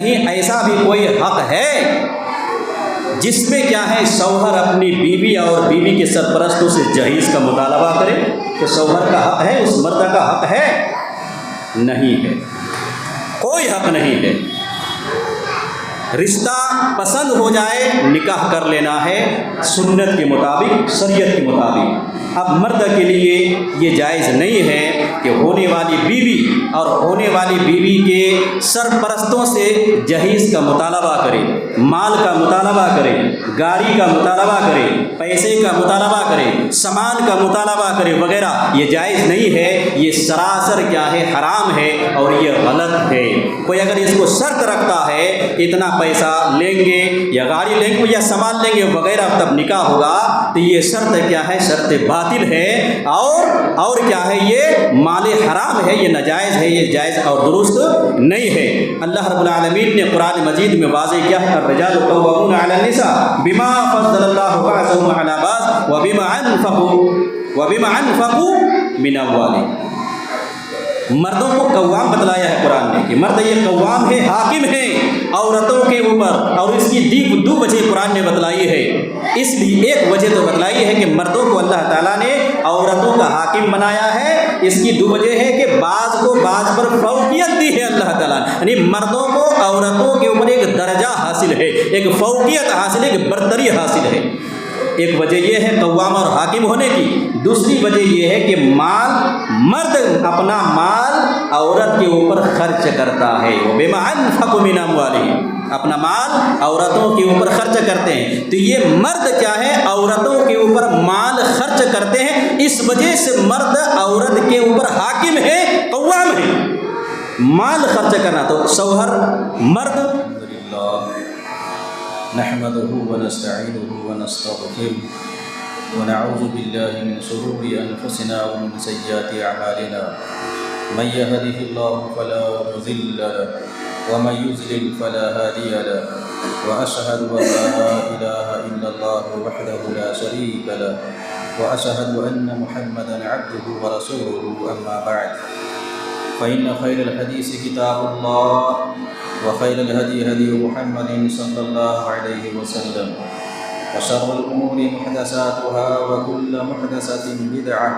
نہیں ایسا بھی کوئی حق ہے جس میں کیا ہے شوہر اپنی بیوی اور بیوی کے سرپرستوں سے جہیز کا مطالبہ کرے؟ کہ شوہر کا حق ہے، اس مرد کا حق ہے؟ نہیں ہے، کوئی حق نہیں ہے۔ رشتہ پسند ہو جائے نکاح کر لینا ہے سنت کے مطابق، شریعت کے مطابق۔ اب مرد کے لیے یہ جائز نہیں ہے کہ ہونے والی بیوی اور ہونے والی بیوی کے سرپرستوں سے جہیز کا مطالبہ کرے، مال کا مطالبہ کرے، گاڑی کا مطالبہ کرے، پیسے کا مطالبہ کرے، سامان کا مطالبہ کرے وغیرہ۔ یہ جائز نہیں ہے، یہ سراسر کیا ہے، حرام ہے اور یہ غلط ہے۔ کوئی اگر اس کو شرط رکھتا ہے اتنا پیسہ لیں گے یا گاڑی لیں گے یا سامان لیں گے وغیرہ تب نکاح ہوگا، تو یہ شرط کیا ہے، شرط باطل ہے اور کیا ہے، یہ مال حرام ہے، یہ ناجائز ہے، یہ جائز اور درست نہیں ہے۔ اللہ رب العالمین نے قرآن مجید میں واضح کیا ہے، الرجال قوامون علی النساء بما فضل اللہ بعضهم علی بعض وبما انفقوا من اموالهم۔ مردوں کو قوام بتلایا ہے قرآن نے کہ مرد یہ قوام ہے، حاکم ہے عورتوں کے اوپر، اور اس کی دو وجہ قرآن نے بتلائی ہے۔ اس لیے ایک وجہ تو بتلائی ہے کہ مردوں کو اللہ تعالیٰ نے عورتوں کا حاکم بنایا ہے، اس کی دو وجہ ہے کہ بعض کو بعض پر فوقیت دی ہے اللہ تعالیٰ نے، یعنی مردوں کو عورتوں کے اوپر ایک درجہ حاصل ہے، ایک فوقیت حاصل ہے، ایک برتری حاصل ہے۔ ایک وجہ یہ ہے قوام اور حاکم ہونے کی، دوسری وجہ یہ ہے کہ مرد اپنا مال عورت کے اوپر خرچ کرتا ہے، وَبِمَا أَنفَقُوا مِنْ أَمْوَالِهِمْ، اپنا مال عورتوں کے اوپر خرچ کرتے ہیں۔ تو یہ مرد کیا ہے، عورتوں کے اوپر مال خرچ کرتے ہیں، اس وجہ سے مرد عورت کے اوپر حاکم ہے، قوام ہے۔ مال خرچ کرنا تو شوہر مرد نحمده ونستعينه ونستغفره ونعوذ بالله من شرور أنفسنا ومن سيئات أعمالنا من يهده الله فلا مضل له ومن يضلل فلا هادي له وأشهد أن لا إله إلا الله وحده لا شريك له وأشهد أن محمدا عبده ورسوله أما بعد فإن خير الحديث كتاب الله وخير الهدي هدي محمد صلى الله عليه وسلم وشر الأمور محدثاتها وكل محدثة بدعة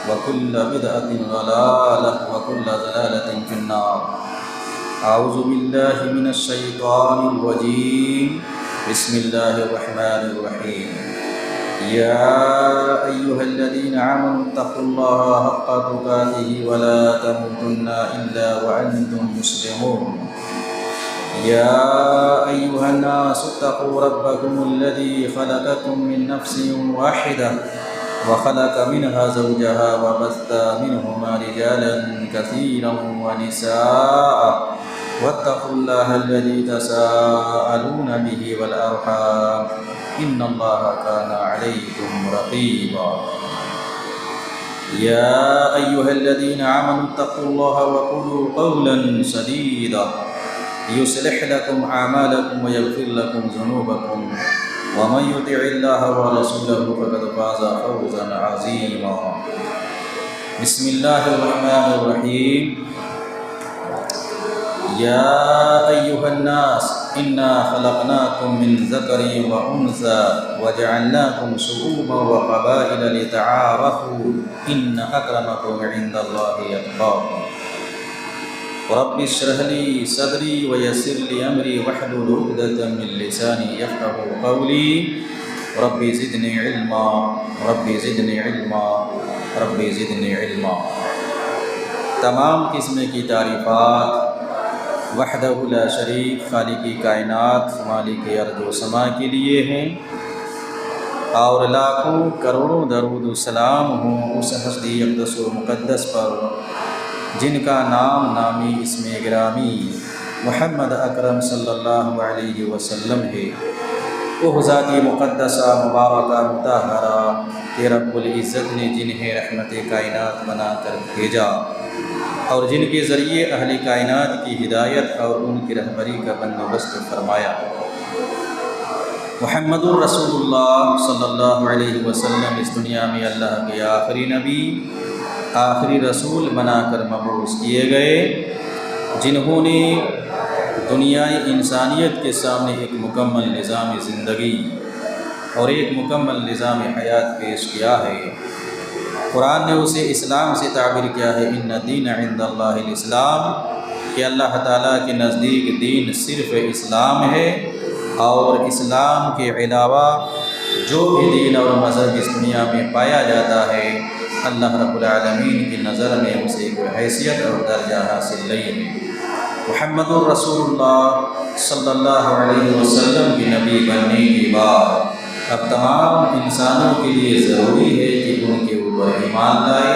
وكل بدعة ضلالة وكل ضلالة في النار۔ أعوذ بالله من الشيطان الرجيم، بسم الله الرحمن الرحيم۔ يا أيها الذين آمنوا اتقوا الله حق تقاته ولا تموتن إلا وأنتم مسلمون۔ يا أيها الناس اتقوا ربكم الذي خلقكم من نفس واحدة وخلق منها زوجها وبث منهما رجالا كثيرا ونساء واتقوا الله الذي تساءلون به والأرحام إن الله كان عليكم رقيبا۔ يا أيها الذين آمنوا اتقوا الله وقولوا قولا سديدا يصلح لكم أعمالكم ويغفر لكم ذنوبكم ومن يطع الله ورسوله فقد فاز فوزا عظيما۔ بسم الله الرحمن الرحيم۔ يا أيها الناس إنا خلقناكم من ذكر وأنثى وجعلناكم شعوبا وقبائل لتعارفوا إن أكرمكم عند الله أتقاكم۔ رب اشرح لي صدري ويسر لي أمري واحلل عقدة من لساني يفقهوا قولي رب زدني علما رب زدنی علما رب زدنی علما۔ تمام قسم کی تعریفات وحدہ لا شریک خالق کائنات مالک ارض و سما کے لیے ہیں، اور لاکھوں کروڑوں درود و سلام ہوں اس ہستی اقدس و مقدس پر جن کا نام نامی اسم گرامی محمد اکرم صلی اللہ علیہ وسلم ہے۔ وہ ذاتی مقدسہ مبارکہ مطہرہ کہ رب العزت نے جنہیں رحمت کائنات بنا کر بھیجا اور جن کے ذریعے اہل کائنات کی ہدایت اور ان کی رہبری کا بندوبست فرمایا۔ محمد الرسول اللہ صلی اللہ علیہ وسلم اس دنیا میں اللہ کے آخری نبی آخری رسول بنا کر مبعوث کیے گئے، جنہوں نے دنیائی انسانیت کے سامنے ایک مکمل نظام زندگی اور ایک مکمل نظام حیات پیش کیا ہے۔ قرآن نے اسے اسلام سے تعبیر کیا ہے، ان الدین عند اللہ الاسلام، کہ اللہ تعالیٰ کے نزدیک دین صرف اسلام ہے، اور اسلام کے علاوہ جو بھی دین اور مذہب اس دنیا میں پایا جاتا ہے اللہ رب العالمین کی نظر میں اسے کوئی حیثیت اور درجہ حاصل نہیں ہے۔ محمد الرسول اللہ صلی اللہ علیہ وسلم کی نبی بننے کے بعد اب تمام انسانوں کے لیے ضروری ہے کہ ان کے اوپر ایمان لائے،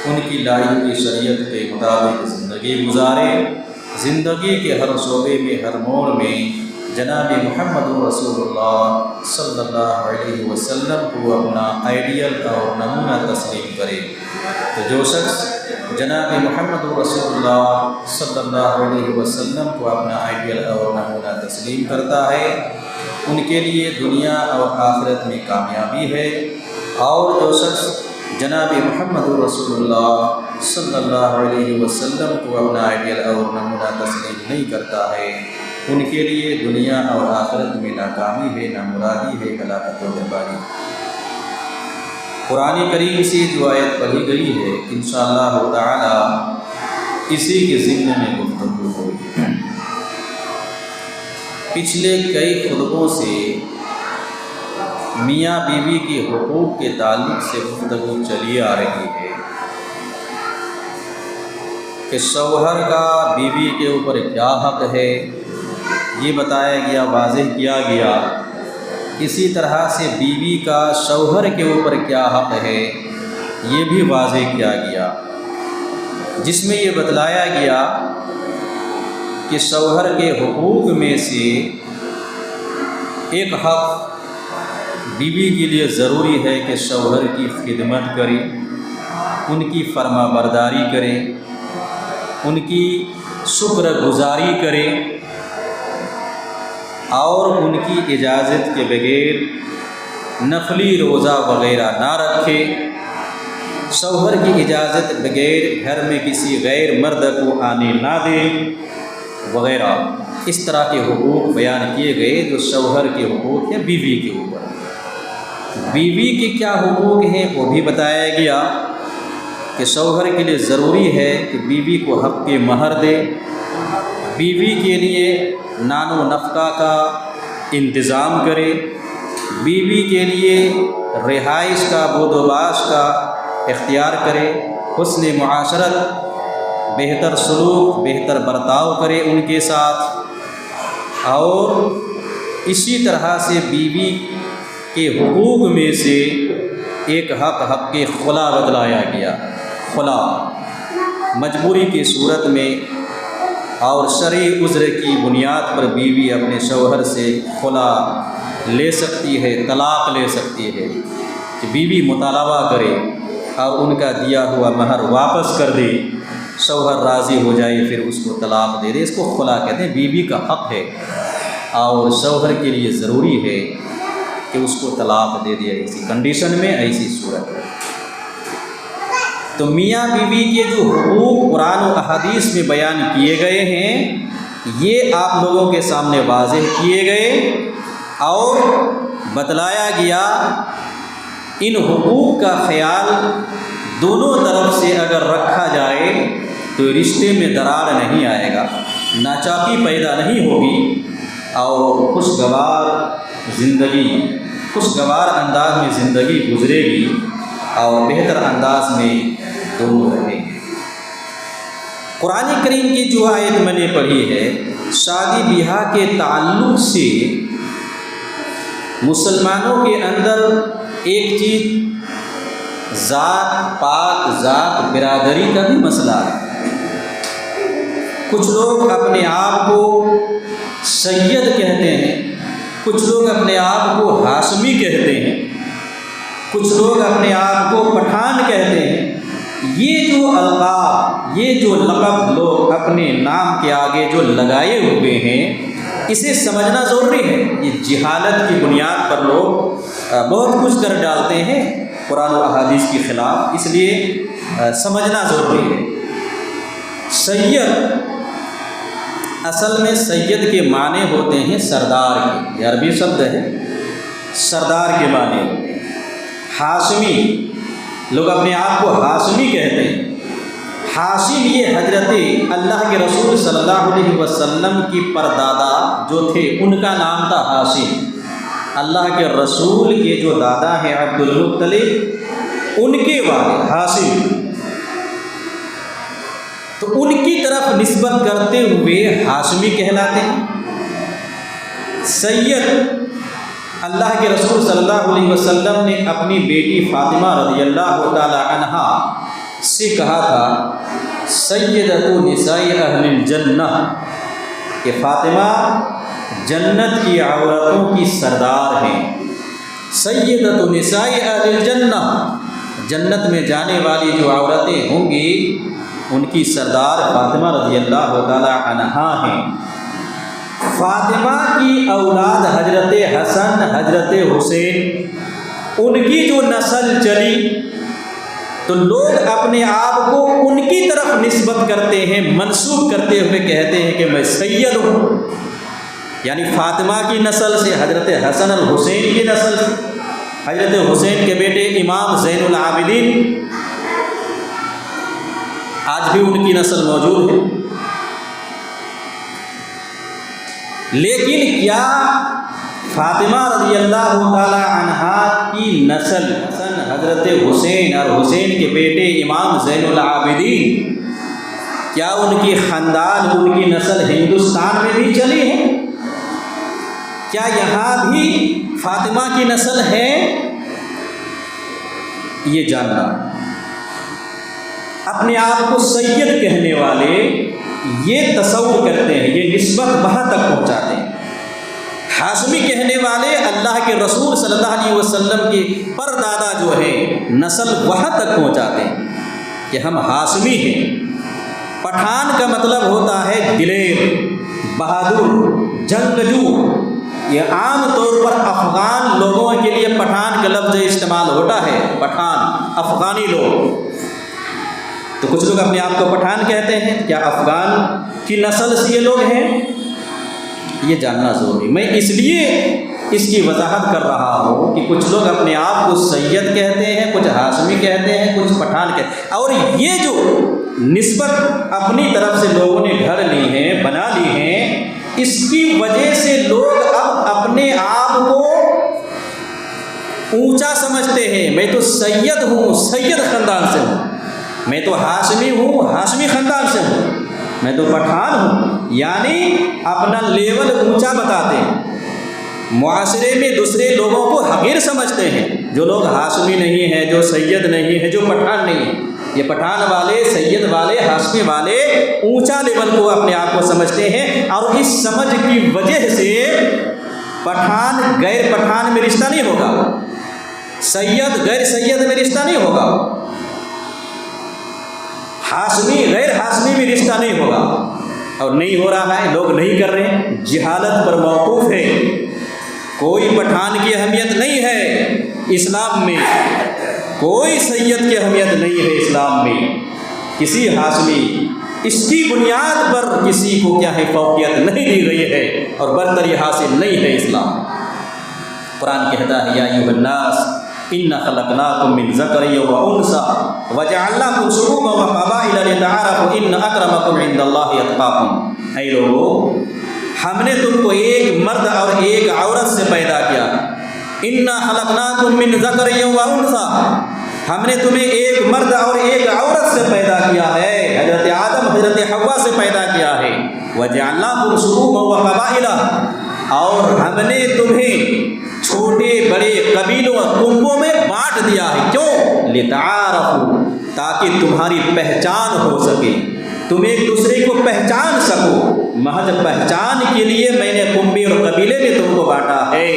ان کی لائی ہوئی شریعت کے مطابق زندگی گزارے، زندگی کے ہر شعبے میں، ہر موڑ میں جناب محمد رسول اللہ صلی اللہ علیہ وسلم کو اپنا آئیڈیل اور نمونہ تسلیم کرے۔ تو جو شخص جناب محمد رسول اللہ صلی اللہ علیہ وسلم کو اپنا آئیڈیل اور نمونہ تسلیم کرتا ہے ان کے لیے دنیا اور آخرت میں کامیابی ہے، اور جو شخص جناب محمد رسول اللہ صلی اللہ علیہ وسلم کو اپنا آئیڈیل اور نمونہ تسلیم نہیں کرتا ہے ان کے لیے دنیا اور آخرت میں ناکامی ہے، نامرادی ہے، ہلاکت و بربادی۔ قرآن کریم سے جو آیت پڑھی گئی ہے انشاءاللہ تعالی اسی کے ضمن میں گفتگو ہوگی۔ پچھلے کئی خطبوں سے میاں بیوی کے حقوق کے تعلق سے گفتگو چلی آ رہی ہے کہ شوہر کا بیوی کے اوپر کیا حق ہے، یہ بتایا گیا، واضح کیا گیا۔ اسی طرح سے بیوی کا شوہر کے اوپر کیا حق ہے یہ بھی واضح کیا گیا، جس میں یہ بتلایا گیا کہ شوہر کے حقوق میں سے ایک حق بیوی کے لیے ضروری ہے کہ شوہر کی خدمت کرے، ان کی فرما برداری کرے، ان کی شکر گزاری کرے، اور ان کی اجازت کے بغیر نفلی روزہ وغیرہ نہ رکھے، شوہر کی اجازت بغیر گھر میں کسی غیر مرد کو آنے نہ دے وغیرہ۔ اس طرح کے حقوق بیان کیے گئے جو شوہر کے حقوق ہیں بیوی کے اوپر۔ بیوی کے کیا حقوق ہیں وہ بھی بتایا گیا کہ شوہر کے لیے ضروری ہے کہ بیوی کو حق کے مہر دے، بیوی کے لیے نان و نفقہ کا انتظام کرے، بیوی کے لیے رہائش کا بود و باش کا اختیار کرے، حسن معاشرت، بہتر سلوک، بہتر برتاؤ کرے ان کے ساتھ۔ اور اسی طرح سے بیوی کے حقوق میں سے ایک حق کے خلا بتلایا گیا۔ خلا مجبوری کی صورت میں اور شرعی عذر کی بنیاد پر بیوی اپنے شوہر سے خلا لے سکتی ہے، طلاق لے سکتی ہے، کہ بیوی مطالبہ کرے اور ان کا دیا ہوا مہر واپس کر دے، شوہر راضی ہو جائے پھر اس کو طلاق دے دے، اس کو خلا کہتے ہیں۔ بیوی کا حق ہے اور شوہر کے لیے ضروری ہے کہ اس کو طلاق دے دے ایسی کنڈیشن میں، ایسی صورت میں۔ تو میاں بیوی کے جو حقوق قرآن و احادیث میں بیان کیے گئے ہیں یہ آپ لوگوں کے سامنے واضح کیے گئے اور بتلایا گیا۔ ان حقوق کا خیال دونوں طرف سے اگر رکھا جائے تو رشتے میں درار نہیں آئے گا، ناچاکی پیدا نہیں ہوگی، اور خوشگوار زندگی، خوشگوار انداز میں زندگی گزرے گی اور بہتر انداز میں دونوں رہیں گے۔ قرآن کریم کی جو آیت میں نے پڑھی ہے شادی بیاہ کے تعلق سے مسلمانوں کے اندر ایک چیز ذات پات، ذات برادری کا بھی مسئلہ ہے۔ کچھ لوگ اپنے آپ کو سید کہتے ہیں، کچھ لوگ اپنے آپ کو ہاشمی کہتے ہیں، کچھ لوگ اپنے آپ کو پٹھان کہتے ہیں۔ یہ جو القاب، یہ جو لقب لوگ اپنے نام کے آگے جو لگائے ہوئے ہیں اسے سمجھنا ضروری ہے۔ یہ جہالت کی بنیاد پر لوگ بہت کچھ کر ڈالتے ہیں قرآن و احادیث کے خلاف، اس لیے سمجھنا ضروری ہے۔ سید اصل میں سید کے معنی ہوتے ہیں سردار کے، یہ عربی شبد ہے، سردار کے معنی ہوتے ہیں۔ ہاشمی، لوگ اپنے آپ کو ہاشمی کہتے ہیں۔ ہاشم یہ حضرت اللہ کے رسول صلی اللہ علیہ وسلم کی پردادا جو تھے ان کا نام تھا ہاشم۔ اللہ کے رسول کے جو دادا ہیں عبد المطلب، ان کے والد ہاشم، تو ان کی طرف نسبت کرتے ہوئے ہاشمی کہلاتے ہیں۔ سید، اللہ کے رسول صلی اللہ علیہ وسلم نے اپنی بیٹی فاطمہ رضی اللہ تعالی عنہا سے کہا تھا سیدۃ نساء اہل الجنہ، کہ فاطمہ جنت کی عورتوں کی سردار ہیں۔ سیدۃ نساء اہل الجنہ، جنت میں جانے والی جو عورتیں ہوں گی ان کی سردار فاطمہ رضی اللہ تعالی عنہا ہیں۔ فاطمہ کی اولاد حضرت حسن، حضرت حسین، ان کی جو نسل چلی تو لوگ اپنے آپ کو ان کی طرف نسبت کرتے ہیں، منسوب کرتے ہوئے کہتے ہیں کہ میں سید ہوں، یعنی فاطمہ کی نسل سے، حضرت حسن الحسین کی نسل سے، حضرت حسین کے بیٹے امام زین العابدین، آج بھی ان کی نسل موجود ہے۔ لیکن کیا فاطمہ رضی اللہ تعالی عنہا کی نسل حسن، حضرت حسین اور حسین کے بیٹے امام زین العابدین، کیا ان کی خاندان، ان کی نسل ہندوستان میں بھی چلی ہے؟ کیا یہاں بھی فاطمہ کی نسل ہے؟ یہ جاننا۔ اپنے آپ کو سید کہنے والے یہ تصور کرتے ہیں، یہ نسبت وہاں تک پہنچاتے ہیں۔ ہاشمی کہنے والے اللہ کے رسول صلی اللہ علیہ وسلم کے پردادا جو ہیں نسل وہاں تک پہنچاتے ہیں کہ ہم ہاشمی ہیں۔ پٹھان کا مطلب ہوتا ہے دلیر، بہادر، جنگجو۔ یہ عام طور پر افغان لوگوں کے لیے پٹھان کا لفظ استعمال ہوتا ہے، پٹھان، افغانی لوگ۔ تو کچھ لوگ اپنے آپ کو پٹھان کہتے ہیں، کیا افغان کی نسل سے یہ لوگ ہیں؟ یہ جاننا ضروری۔ میں اس لیے اس کی وضاحت کر رہا ہوں کہ کچھ لوگ اپنے آپ کو سید کہتے ہیں، کچھ ہاشمی کہتے ہیں، کچھ پٹھان کہتے ہیں، اور یہ جو نسبت اپنی طرف سے لوگوں نے گھڑ لی ہے، بنا لی ہے، اس کی وجہ سے لوگ اب اپنے آپ کو اونچا سمجھتے ہیں۔ میں تو سید ہوں، سید خاندان سے ہوں، میں تو ہاشمی ہوں، ہاشمی خاندان سے ہوں، میں تو پٹھان ہوں، یعنی اپنا لیول اونچا بتاتے ہیں۔ معاشرے میں دوسرے لوگوں کو حقیر سمجھتے ہیں، جو لوگ ہاشمی نہیں ہیں، جو سید نہیں ہیں، جو پٹھان نہیں ہیں۔ یہ پٹھان والے، سید والے، ہاشمی والے اونچا لیول کو اپنے آپ کو سمجھتے ہیں، اور اس سمجھ کی وجہ سے پٹھان غیر پٹھان میں رشتہ نہیں ہوگا، سید غیر سید میں رشتہ نہیں ہوگا، ہاشمی غیر ہاشمی میں رشتہ نہیں ہوگا، اور نہیں ہو رہا ہے، لوگ نہیں کر رہے ہیں، جہالت پر موقوف ہے۔ کوئی پٹھان کی اہمیت نہیں ہے اسلام میں، کوئی سید کی اہمیت نہیں ہے اسلام میں، کسی ہاشمی، اس کی بنیاد پر کسی کو کیا ہے فوقیت نہیں دی گئی ہے، اور برتری حاصل نہیں ہے اسلام۔ قرآن کہتا ہے یا ایھا الناس انا خلقناکم من ذکر و انثی وجعلناکم شعوبا وقبائل لتعارفوا ان اکرمکم عند اللہ اتقاکم۔ اے لوگو، ہم نے تم کو ایک مرد اور ایک عورت سے پیدا کیا، انا خلقناکم من ذکر و انثی، ہم نے تمہیں ایک مرد اور ایک عورت سے پیدا کیا ہے، حضرت آدم حضرت حوا سے پیدا کیا ہے، وجعلناکم شعوبا وقبائل، اور ہم نے تمہیں چھوٹے بڑے قبیلوں اور کنبوں میں بانٹ دیا ہے، کیوں؟ لتعارفوا، تاکہ تمہاری پہچان ہو سکے، تم ایک دوسرے کو پہچان سکو۔ محض پہچان کے لیے میں نے کنبے اور قبیلے میں تم کو بانٹا ہے،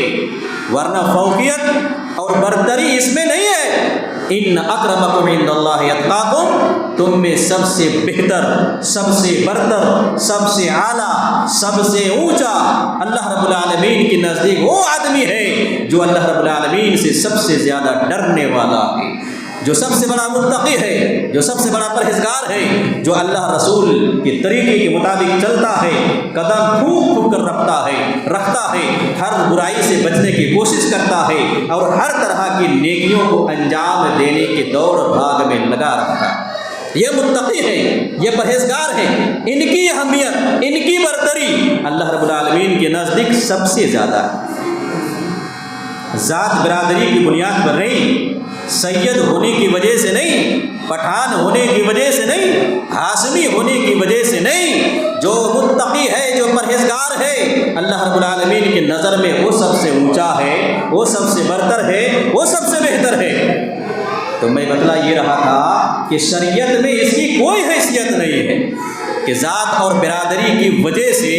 ورنہ فوقیت اور برتری اس میں نہیں ہے۔ ان اکرمکم عند اللہ اتقاکم، تم میں سب سے بہتر، سب سے برتر، سب سے اعلیٰ، سب سے اونچا اللہ رب العالمین کے نزدیک وہ آدمی ہے جو اللہ رب العالمین سے سب سے زیادہ ڈرنے والا ہے، جو سب سے بڑا متقی ہے، جو سب سے بڑا پرہیزگار ہے، جو اللہ رسول کے طریقے کے مطابق چلتا ہے، قدم پھونک پھونک کر رکھتا ہے، ہر برائی سے بچنے کی کوشش کرتا ہے اور ہر طرح کی نیکیوں کو انجام دینے کے دوڑ بھاگ میں لگا رکھتا ہے۔ یہ متقی ہیں، یہ پرہیزگار ہیں، ان کی اہمیت، ان کی برتری اللہ رب العالمین کے نزدیک سب سے زیادہ ہے۔ ذات برادری کی بنیاد پر نہیں، سید ہونے کی وجہ سے نہیں، پٹھان ہونے کی وجہ سے نہیں، ہاشمی ہونے کی وجہ سے نہیں، جو متقی ہے، جو پرہیزگار ہے، اللہ رب العالمین کی نظر میں وہ سب سے اونچا ہے، وہ سب سے برتر ہے، وہ سب سے بہتر ہے۔ تو میں بتلا یہ رہا تھا کہ شریعت میں اس کی کوئی حیثیت نہیں ہے کہ ذات اور برادری کی وجہ سے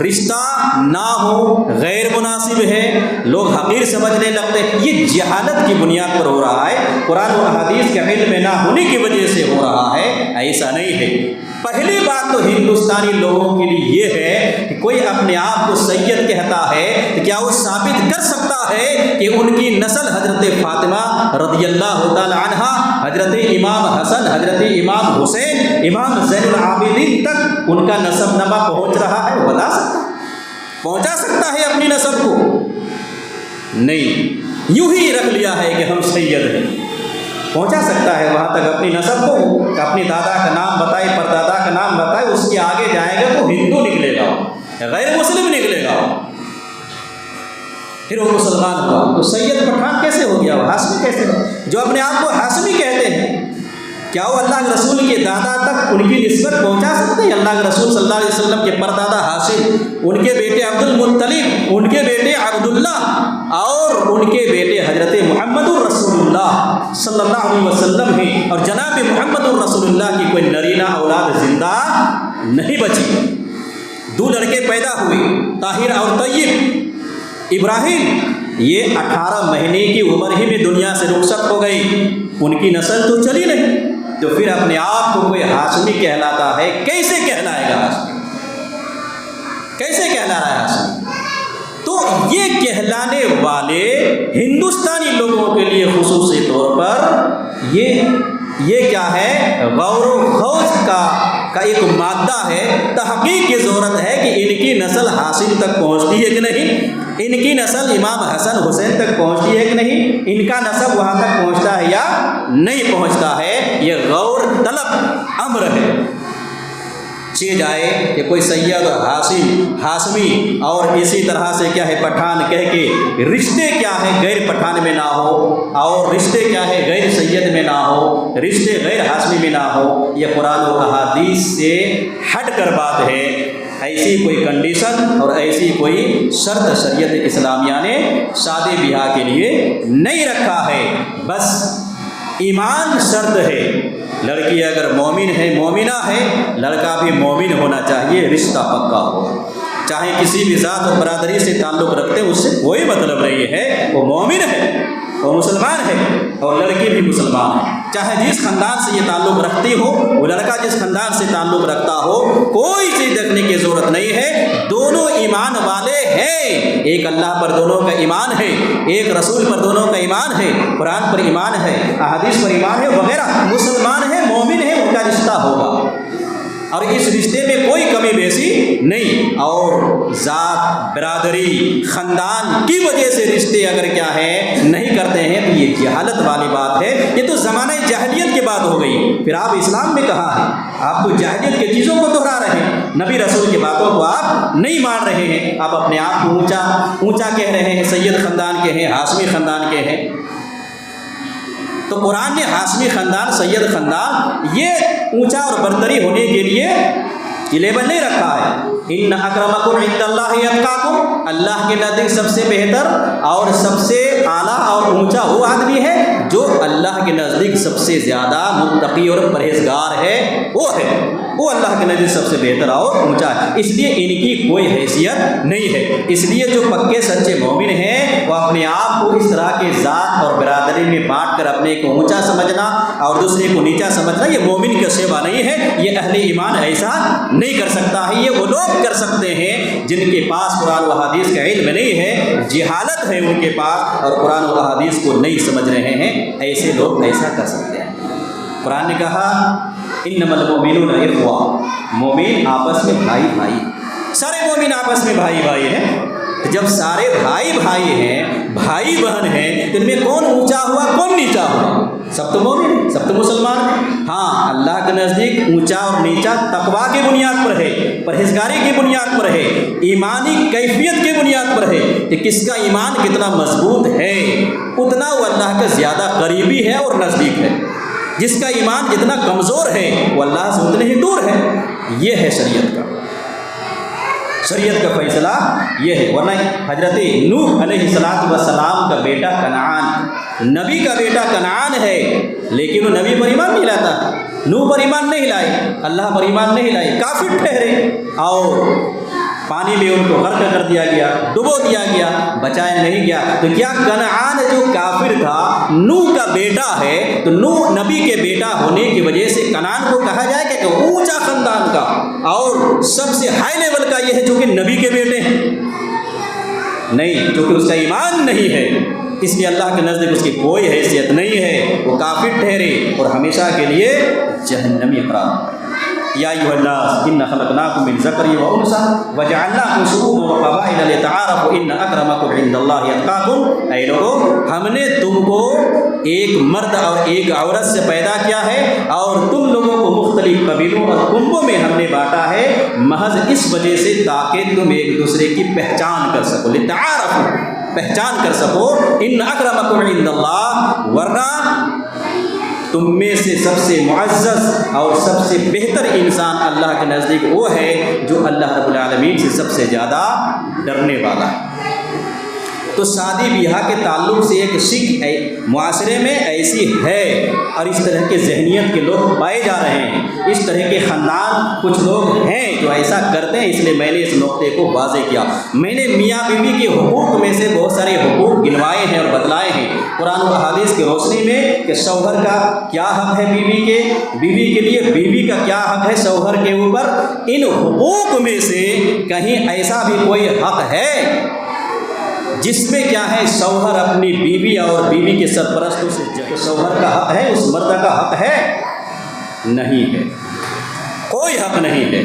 رشتہ نہ ہو، غیر مناسب ہے، لوگ حقیر سمجھنے لگتے ہیں۔ یہ جہالت کی بنیاد پر ہو رہا ہے، قرآن و حدیث کے علم میں نہ ہونے کی وجہ سے ہو رہا ہے، ایسا نہیں ہے۔ پہلی بات تو ہندوستانی لوگوں کے لیے یہ ہے کہ کوئی اپنے آپ کو سید کہتا ہے تو کیا وہ ثابت کر سکتا ہے کہ ان کی نسل حضرت فاطمہ رضی اللہ تعالی عنہا، حضرت امام حسن، حضرت امام حسین، امام زین العابدین تک ان کا نسب نامہ پہنچ رہا ہے؟ وہ بتا سکتا ہے؟ پہنچا سکتا ہے اپنی نسب کو؟ نہیں، یوں ہی رکھ لیا ہے کہ ہم سید ہیں۔ پہنچا سکتا ہے وہاں تک اپنی نسب کو کہ اپنی دادا کا نام بتائے، پردادا کا نام بتائے، اس کے آگے جائے گا تو ہندو نکلے گا، غیر مسلم نکلے گا، پھر وہ مسلمان ہوا تو سید پٹھان کیسے ہو گیا؟ وہ ہاشمی کیسے ہو؟ جو اپنے آپ کو ہاشمی کہتے ہیں، کیا وہ اللہ کے رسول کے دادا تک ان کی نسبت پہنچا سکتے ہیں؟ اللہ کے رسول صلی اللہ علیہ وسلم کے پردادا ہاشم، ان کے بیٹے عبد المطلب، ان کے بیٹے عبداللہ اور ان کے بیٹے حضرت محمد الرسول اللہ صلی اللہ علیہ وسلم ہیں، اور جناب محمد الرسول اللہ کی کوئی نرینہ اولاد زندہ نہیں بچی۔ 2 لڑکے پیدا ہوئے، طاہر اور طیب۔ ابراہیم یہ 18 مہینے کی عمر ہی میں دنیا سے رخصت ہو گئی، ان کی نسل تو چلی نہیں، تو پھر اپنے آپ کو کوئی ہاشمی کہلاتا ہے، کیسے کہلائے گا ہاشمی؟ کیسے کہلا رہا ہے ہاشمی؟ تو یہ کہلانے والے ہندوستانی لوگوں کے لیے خصوصی طور پر یہ کیا ہے؟ غور و خوض کا ایک مادہ ہے، تحقیق کی ضرورت ہے کہ ان کی نسل ہاشم تک پہنچتی ہے کہ نہیں، ان کی نسل امام حسن حسین تک پہنچتی ہے کہ نہیں، ان کا نسب وہاں تک پہنچتا ہے یا نہیں پہنچتا ہے۔ یہ غور طلب امر ہے۔ جائے کہ کوئی سید اور ہاشمی اور اسی طرح سے کیا ہے پٹھان کہہ کے رشتے کیا ہے غیر پٹھان میں نہ ہو، اور رشتے کیا ہے غیر سید میں نہ ہو، رشتے غیر ہاشمی میں نہ ہو، یہ قرآن و احادیث سے ہٹ کر بات ہے۔ ایسی کوئی کنڈیشن اور ایسی کوئی شرط شریعت اسلامیہ نے شادی بیاہ کے لیے نہیں رکھا ہے، بس ایمان شرط ہے۔ لڑکی اگر مومن ہے، مومنہ ہے، لڑکا بھی مومن ہونا چاہیے، رشتہ پکا ہو، چاہے کسی بھی ذات اور برادری سے تعلق رکھتے اس سے کوئی مطلب نہیں ہے، وہ مومن ہے، وہ مسلمان ہے، اور لڑکی بھی مسلمان ہے، چاہے جس خاندان سے یہ تعلق رکھتی ہو، وہ لڑکا جس خاندان سے تعلق رکھتا ہو، کوئی چیز دیکھنے کی ضرورت نہیں ہے، دونوں ایمان والے ہیں، ایک اللہ پر دونوں کا ایمان ہے، ایک رسول پر دونوں کا ایمان ہے، قرآن پر ایمان ہے، احادیث پر ایمان ہے وغیرہ، مسلمان ہے، مومن ہے، ان کا رشتہ ہوگا، اور اس رشتے میں کوئی کمی بیسی نہیں، اور ذات برادری خاندان کی وجہ سے رشتے اگر کیا ہے نہیں کرتے ہیں تو یہ جہالت والی بات ہے، یہ تو زمانہ جاہلیت کی بات ہو گئی، پھر آپ اسلام میں کہاں ہیں؟ آپ تو جاہلیت کے چیزوں کو دہرا رہے ہیں، نبی رسول کی باتوں کو آپ نہیں مان رہے ہیں، آپ اپنے آپ کو اونچا کہہ رہے ہیں، سید خاندان کے ہیں، ہاشمی خاندان کے ہیں۔ تو قرآن نے ہاشمی خاندان، سید خاندان یہ اونچا اور برتری ہونے کے لیے یہ لیبل نہیں رکھا ہے۔ ان اکرمکم عند اللہ اتقاکم، اللہ کے نزدیک سب سے بہتر اور سب سے اعلیٰ اور اونچا وہ آدمی ہے جو اللہ کے نزدیک سب سے زیادہ متقی اور پرہیزگار ہے، وہ اللہ کے نزدیک سب سے بہتر اور اونچا ہے، اس لیے ان کی کوئی حیثیت نہیں ہے۔ اس لیے جو پکے سچے مومن ہیں وہ اپنے آپ کو اس طرح کے ذات اور برادری میں بانٹ کر اپنے کو اونچا سمجھنا اور دوسرے کو نیچا سمجھنا یہ مومن کا شیوا نہیں ہے، یہ اہل ایمان ایسا نہیں کر سکتا ہے، یہ وہ لوگ کر سکتے ہیں جن کے پاس قرآن و حدیث کا علم نہیں ہے، جہالت ہے ان کے پاس اور قرآن و حدیث کو نہیں سمجھ رہے ہیں، ایسے لوگ ایسا کر سکتے ہیں۔ قرآن نے کہا انما المؤمنون اخوہ، مومن آپس میں بھائی بھائی، سارے مومن آپس میں بھائی بھائی ہیں۔ جب سارے بھائی بھائی ہیں، بھائی بہن ہیں، تو ان میں کون اونچا ہوا کون نیچا ہوا؟ سب تو مومن ہیں، سب تو مسلمان ہیں۔ ہاں، اللہ کے نزدیک اونچا اور نیچا تقویٰ کی بنیاد پر ہے، پرہیزگاری کی بنیاد پر ہے، ایمانی کیفیت کی بنیاد پر ہے کہ کس کا ایمان کتنا مضبوط ہے، اتنا وہ اللہ کے زیادہ قریبی ہے اور نزدیک ہے۔ جس کا ایمان جتنا کمزور ہے وہ اللہ سے اتنے ہی دور ہے۔ یہ ہے شریعت کا فیصلہ یہ ہے۔ ورنہ حضرت نوح علیہ السلام کا بیٹا کنعان، نبی کا بیٹا کنعان ہے، لیکن وہ نبی پر ایمان نہیں لاتا، نوح پر ایمان نہیں لائے، اللہ پر ایمان نہیں لائے، کافر ٹھہرے اور پانی میں ان کو غرق کر دیا گیا، ڈبو دیا گیا، بچایا نہیں گیا۔ تو کیا کنعان جو کافر تھا نوح کا بیٹا ہے، تو نوح نبی کے بیٹا ہونے کی وجہ سے کنعان کو کہا جائے کہ اونچا خاندان کا اور سب سے ہائی لیول کا یہ ہے جو کہ نبی کے بیٹے ہیں؟ نہیں، کیونکہ اس کا ایمان نہیں ہے، اس لیے اللہ کے نزدیک اس کی کوئی حیثیت نہیں ہے، وہ کافر ٹھہرے اور ہمیشہ کے لیے جہنمی قرار پائے۔ یا ایھا الناس انا خلقناکم من ذکر و انثی وجعلناکم شعوبا وقبائل لتعارفوا ان اکرمکم عند اللہ اتقاکم۔ اے لوگوں، ہم نے تم کو ایک مرد اور ایک عورت سے پیدا کیا ہے اور تم لوگوں کو مختلف قبیلوں اور کنبوں میں ہم نے بانٹا ہے محض اس وجہ سے تاکہ تم ایک دوسرے کی پہچان کر سکو، لتعارفوا، پہچان کر سکو، ان اکرمکم عند اللہ، ورنہ تم میں سے سب سے معزز اور سب سے بہتر انسان اللہ کے نزدیک وہ ہے جو اللہ رب العالمین سے سب سے زیادہ ڈرنے والا ہے۔ تو شادی بیاہ کے تعلق سے ایک شک معاشرے میں ایسی ہے اور اس طرح کے ذہنیت کے لوگ پائے جا رہے ہیں، اس طرح کے خاندان کچھ لوگ ہیں جو ایسا کرتے ہیں۔ اس لیے میں نے اس نقطے کو واضح کیا۔ میں نے میاں بیوی کے حقوق میں سے بہت سارے حقوق گنوائے ہیں اور بتلائے ہیں قرآن و احادیث کی روشنی میں کہ شوہر کا کیا حق ہے بیوی کے لیے، بیوی کا کیا حق ہے شوہر کے اوپر۔ ان حقوق میں سے کہیں ایسا بھی کوئی حق ہے جس میں کیا ہے شوہر اپنی بیوی اور بیوی کے سرپرستوں سے شوہر کا حق ہے، اس مرد کا حق ہے؟ نہیں ہے، کوئی حق نہیں ہے۔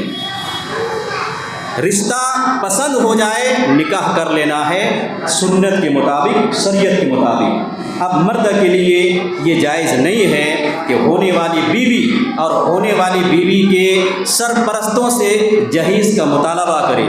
رشتہ پسند ہو جائے نکاح کر لینا ہے سنت کے مطابق، شریعت کے مطابق۔ اب مرد کے لیے یہ جائز نہیں ہے کہ ہونے والی بیوی اور ہونے والی بیوی کے سرپرستوں سے جہیز کا مطالبہ کرے،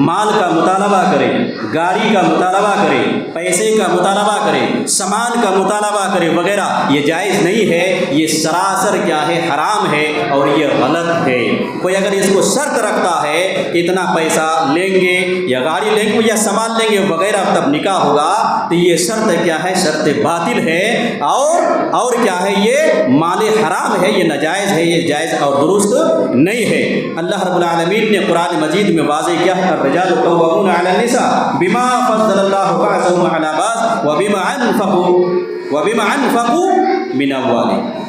مال کا مطالبہ کرے، گاڑی کا مطالبہ کرے، پیسے کا مطالبہ کرے، سامان کا مطالبہ کرے وغیرہ، یہ جائز نہیں ہے۔ یہ سراسر کیا ہے، حرام ہے اور یہ غلط ہے۔ کوئی اگر اس کو شرط رکھتا ہے کہ اتنا پیسہ لیں گے یا گاڑی لیں گے یا سامان لیں گے وغیرہ تب نکاح ہوگا، تو یہ شرط کیا ہے، شرط باطل ہے اور کیا ہے، یہ مال حرام ہے، یہ ناجائز ہے، یہ جائز اور درست نہیں ہے۔ اللہ رب العالمین نے قرآن مجید میں واضح کیا ہے الرجال قوامون علی النساء بما فضل اللہ بعضهم علی بعض وبما انفقوا من اموالهم۔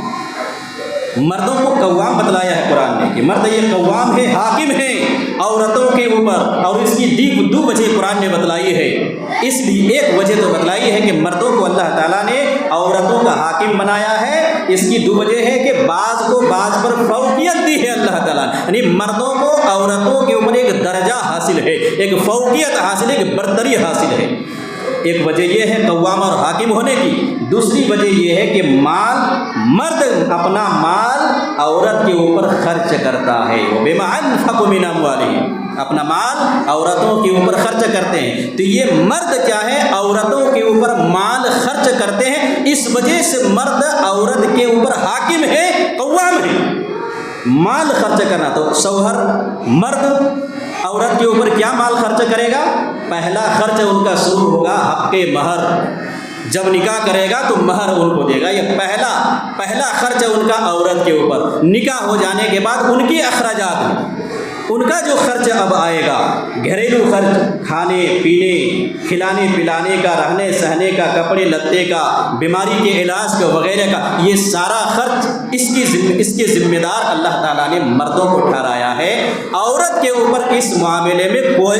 مردوں کو قوام بتلایا ہے قرآن نے کہ مرد یہ قوام ہے، حاکم ہے عورتوں کے اوپر، اور اس کی دو وجہ قرآن نے بتلائی ہے۔ اس لیے ایک وجہ تو بتلائی ہے کہ مردوں کو اللہ تعالیٰ نے عورتوں کا حاکم بنایا ہے، اس کی دو وجہ ہے کہ بعض کو بعض پر فوقیت دی ہے اللہ تعالیٰ نے، یعنی مردوں کو عورتوں کے اوپر ایک درجہ حاصل ہے، ایک فوقیت حاصل ہے، ایک برتری حاصل ہے۔ ایک وجہ یہ ہے قوام اور حاکم ہونے کی، دوسری وجہ یہ ہے کہ مرد اپنا مال عورت کے اوپر خرچ کرتا ہے، وَبِمَا أَنفَقُوا مِنْ أَمْوَالِهِمْ، اپنا مال عورتوں کے اوپر خرچ کرتے ہیں۔ تو یہ مرد کیا ہے، عورتوں کے اوپر مال خرچ کرتے ہیں، اس وجہ سے مرد عورت کے اوپر حاکم ہے، قوام ہے۔ مال خرچ کرنا، تو شوہر مرد عورت کے اوپر کیا مال خرچ کرے گا؟ پہلا خرچ ان کا شروع ہوگا حق مہر، جب نکاح کرے گا تو مہر ان کو دے گا، یہ پہلا خرچ ان کا عورت کے اوپر۔ نکاح ہو جانے کے بعد ان کی اخراجات ہیں، ان کا جو خرچ اب آئے گا، گھریلو خرچ، کھانے پینے، کھلانے پلانے کا، رہنے سہنے کا، کپڑے لتے کا، بیماری کے علاج کا وغیرہ کا، یہ سارا خرچ اس کے ذمہ دار اللہ تعالیٰ نے مردوں کو ٹھہرایا ہے۔ عورت کے اوپر اس معاملے میں کوئی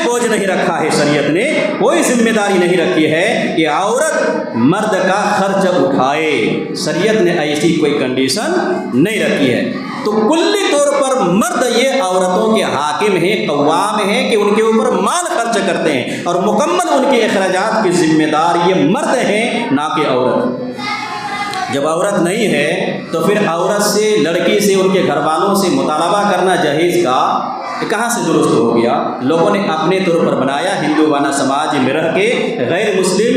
بوجھ نہیں رکھا ہے شریعت نے، کوئی ذمہ داری نہیں رکھی ہے کہ عورت مرد کا خرچ اٹھائے، شریعت نے ایسی کوئی کنڈیشن نہیں رکھی ہے۔ تو کلی طور پر مرد یہ عورتوں کے حاکم ہیں، قوام ہیں کہ ان کے اوپر مال خرچ کرتے ہیں، اور مکمل ان کے اخراجات کی ذمہ دار یہ مرد ہیں، نہ کہ عورت۔ جب عورت نہیں ہے تو پھر عورت سے، لڑکی سے، ان کے گھر والوں سے مطالبہ کرنا جہیز کا کہاں سے درست ہو گیا؟ لوگوں نے اپنے طور پر بنایا، ہندو وانہ سماج میں رہ کے غیر مسلم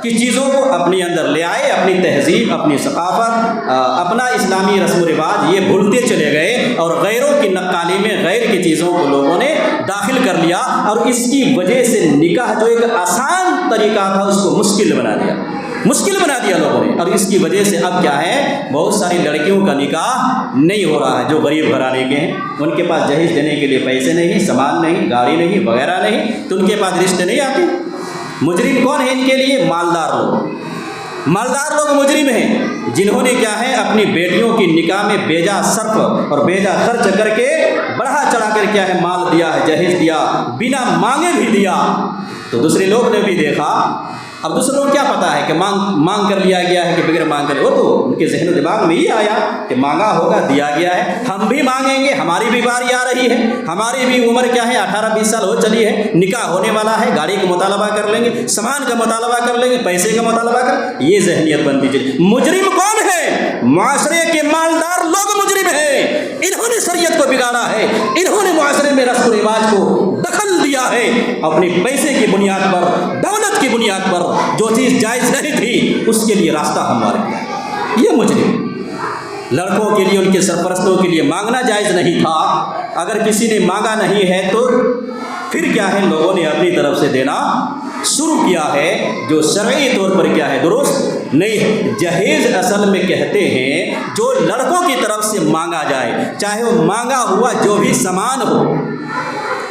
کی چیزوں کو اپنے اندر لے آئے، اپنی تہذیب، اپنی ثقافت، اپنا اسلامی رسم و رواج یہ بھولتے چلے گئے، اور غیروں کی نقالی میں غیر کی چیزوں کو لوگوں نے داخل کر لیا، اور اس کی وجہ سے نکاح جو ایک آسان طریقہ تھا اس کو مشکل بنا دیا لوگوں نے۔ اور اس کی وجہ سے اب کیا ہے، بہت ساری لڑکیوں کا نکاح نہیں ہو رہا ہے جو غریب گھرانے کے ہیں، ان کے پاس جہیز دینے کے لیے پیسے نہیں، سامان نہیں، گاڑی نہیں، وغیرہ نہیں، تو ان کے پاس رشتے نہیں آتے۔ مجرم کون ہے ان کے لیے؟ مالدار لوگ مجرم ہیں، جنہوں نے کیا ہے اپنی بیٹیوں کی نکاح میں بیجا صرف اور بیجا خرچ کر کے بڑھا چڑھا کر کیا ہے مال دیا ہے، جہیز دیا، بنا مانگے بھی دیا۔ تو دوسرے لوگ نے بھی دیکھا، اب دوسرے لوگ کیا پتا ہے کہ مانگ کر لیا گیا ہے کہ بغیر مانگ کر، وہ تو ان کے ذہن و دماغ میں یہ آیا کہ مانگا ہوگا، دیا گیا ہے، ہم بھی مانگیں گے، ہماری بھی باری آ رہی ہے، ہماری بھی عمر کیا ہے 18-20 سال ہو چلی ہے، نکاح ہونے والا ہے، گاڑی کا مطالبہ کر لیں گے، سامان کا مطالبہ کر لیں گے، پیسے کا مطالبہ کر، یہ ذہنیت بنتی چلی۔ مجرم کون ہے؟ معاشرے کے مالدار لوگ مجرم ہیں، انہوں نے شریعت کو بگاڑا ہے، انہوں نے معاشرے میں رسم و رواج کو دخل دیا ہے، اپنے پیسے کی بنیاد پر، دولت کی بنیاد پر جو چیز جائز نہیں تھی اس کے لیے راستہ ہموار کیا ہے۔ یہ مجرم لڑکوں کے لیے، ان کے سرپرستوں کے لیے مانگنا جائز نہیں تھا، اگر کسی نے مانگا نہیں ہے تو پھر کیا ہے لوگوں نے اپنی طرف سے دینا شروع کیا ہے، جو شرعی طور پر کیا ہے درست نہیں ہے۔ جہیز اصل میں کہتے ہیں جو لڑکوں کی طرف سے مانگا جائے، چاہے وہ مانگا ہوا جو بھی سامان ہو،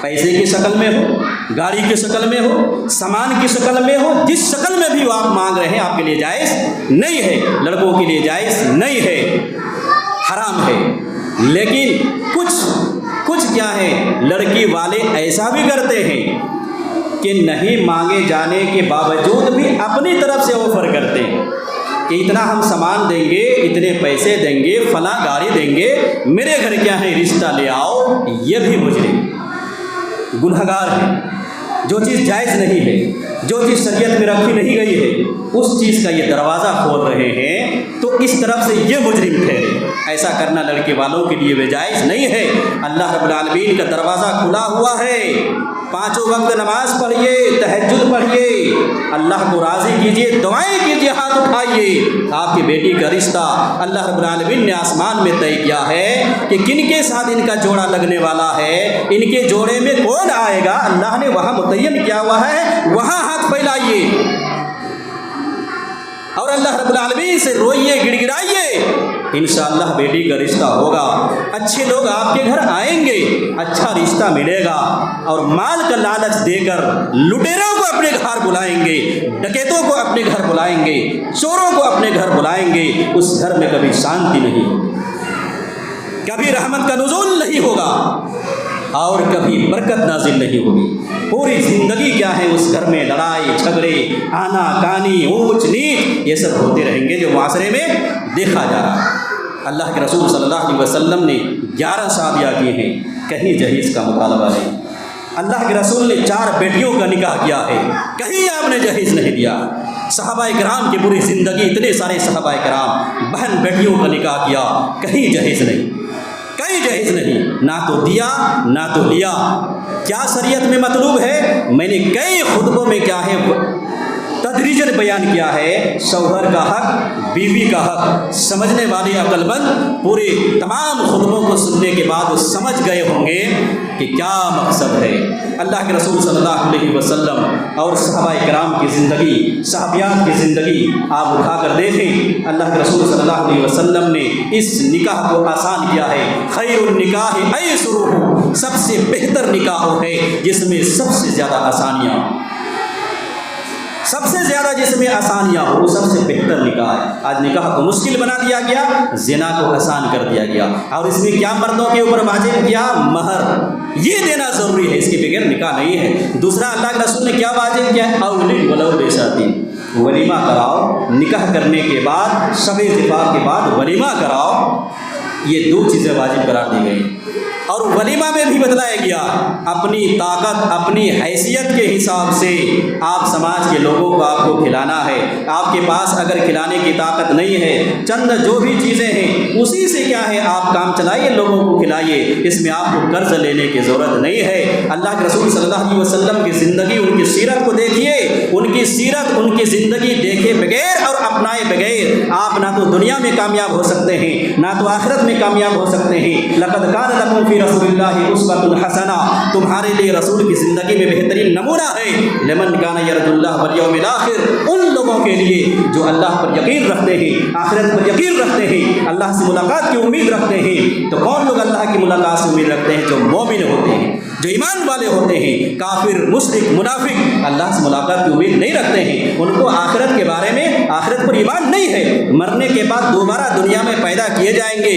پیسے کی شکل میں ہو، گاڑی کی شکل میں ہو، سامان کی شکل میں ہو، جس شکل میں بھی وہ آپ مانگ رہے ہیں آپ کے لیے جائز نہیں ہے، لڑکوں کے لیے جائز نہیں ہے، حرام ہے۔ لیکن کچھ کیا ہے لڑکی والے ایسا بھی کرتے ہیں کہ نہیں مانگے جانے کے باوجود بھی اپنی طرف سے آفر کرتے ہیں کہ اتنا ہم سامان دیں گے، اتنے پیسے دیں گے، فلاں گاڑی دیں گے، میرے گھر کیا ہے رشتہ لے آؤ۔ یہ بھی مجرم گنہگار ہے، جو چیز جائز نہیں ہے، جو چیز شریعت میں رکھی نہیں گئی ہے، اس چیز کا یہ دروازہ کھول رہے ہیں، تو اس طرف سے یہ مجرم ٹھہرے۔ ایسا کرنا لڑکے والوں کے لیے جائز نہیں ہے۔ اللہ رب العالمین کا دروازہ کھلا ہوا ہے، 5 وقت نماز پڑھیے، تہجد پڑھیے، اللہ کو راضی کیجیے، دعائیں کیجیے، ہاتھ اٹھائیے۔ آپ کی بیٹی کا رشتہ اللہ رب العالمین نے آسمان میں طے کیا ہے کہ کن کے ساتھ ان کا جوڑا لگنے والا ہے، ان کے جوڑے میں کون آئے گا، اللہ نے وہاں متعین کیا ہوا ہے، وہاں ہاتھ پھیلائیے اور اللہ رب العالمین سے روئیے، گڑ گڑائیے، انشاءاللہ بیٹی کا رشتہ ہوگا، اچھے لوگ آپ کے گھر آئیں گے، اچھا رشتہ ملے گا، اور مال کا لالچ دے کر لٹیروں کو اپنے گھر بلائیں گے، ڈکیتوں کو اپنے گھر بلائیں گے، چوروں کو اپنے گھر بلائیں گے، اس گھر میں کبھی شانتی نہیں ہوگی، کبھی رحمت کا نزول نہیں ہوگا، اور کبھی برکت نازل نہیں ہوگی۔ پوری زندگی کیا ہے اس گھر میں لڑائی جھگڑے، آنا کانی، اونچ نیچ، یہ سب ہوتے رہیں گے جو معاشرے میں دیکھا جا رہا ہے۔ اللہ کے رسول صلی اللہ علیہ وسلم نے 11 شادیاں کی ہیں، کہیں جہیز کا مطالبہ نہیں۔ اللہ کے رسول نے 4 بیٹیوں کا نکاح کیا ہے، کہیں آپ نے جہیز نہیں دیا۔ صحابہ کرام کی پوری زندگی، اتنے سارے صحابہ کرام بہن بیٹیوں کا نکاح کیا، کہیں جہیز نہیں، کہیں جہیز نہیں، نہ تو دیا نہ تو لیا۔ کیا شریعت میں مطلوب ہے؟ میں نے کئی خطبوں میں کیا ہے تدریجاً بیان کیا ہے، شوہر کا حق، بیوی کا حق۔ سمجھنے والے عقل مند پورے تمام خطبوں کو سننے کے بعد وہ سمجھ گئے ہوں گے کہ کیا مقصد ہے۔ اللہ کے رسول صلی اللہ علیہ وسلم اور صحابہ کرام کی زندگی، صحابیات کی زندگی آپ اٹھا کر دیکھیں، اللہ کے رسول صلی اللہ علیہ وسلم نے اس نکاح کو آسان کیا ہے۔ خیر النکاح ایسرہ، سب سے بہتر نکاح ہے جس میں سب سے زیادہ آسانیاں، سب سے زیادہ جس میں آسانیاں ہو وہ سب سے بہتر نکاح ہے۔ آج نکاح کو مشکل بنا دیا گیا، زنا کو آسان کر دیا گیا، اور اس میں کیا مردوں کے اوپر واجب کیا؟ مہر، یہ دینا ضروری ہے، اس کے بغیر نکاح نہیں ہے۔ دوسرا اللہ کے رسول نے کیا واجب کیا؟ اولی ولو بیساتی، ولیمہ کراؤ، نکاح کرنے کے بعد شب اتفاق کے بعد ولیمہ کراؤ، یہ دو چیزیں واجب قرار دی گئی۔ اور ولیمہ میں بھی بتلایا گیا اپنی طاقت، اپنی حیثیت کے حساب سے آپ سماج کے لوگوں کو آپ کو کھلانا ہے۔ آپ کے پاس اگر کھلانے کی طاقت نہیں ہے، چند جو بھی چیزیں ہیں اسی سے کیا ہے آپ کام چلائیے، لوگوں کو کھلائیے، اس میں آپ کو قرض لینے کی ضرورت نہیں ہے۔ اللہ کے رسول صلی اللہ علیہ وسلم کی زندگی، ان کی سیرت کو دیکھیے، ان کی سیرت، ان کی زندگی دیکھے بغیر اور اپنائے بغیر آپ نہ تو دنیا میں کامیاب ہو سکتے ہیں نہ تو آخرت میں کامیاب ہو سکتے ہیں۔ لقد کان لکم فی رسول اللہ اسوۃ حسنہ، تمہارے لیے رسول کی زندگی میں بہترین نمونہ ہے۔ لمن کان یرجو اللہ والیوم الآخر، ان لوگوں کے لیے جو اللہ پر یقین رکھتے ہیں، آخرت پر یقین رکھتے ہیں، اللہ سے ملاقات کی امید رکھتے ہیں۔ تو کون لوگ اللہ کی ملاقات سے امید رکھتے ہیں؟ جو مومن ہوتے ہیں، جو ایمان والے ہوتے ہیں۔ کافر، مشرک، منافق اللہ سے ملاقات کی امید نہیں رکھتے ہیں، ان کو آخرت کے بارے میں، آخرت پر ایمان نہیں ہے، مرنے کے بعد دوبارہ دنیا میں پیدا کیے جائیں گے،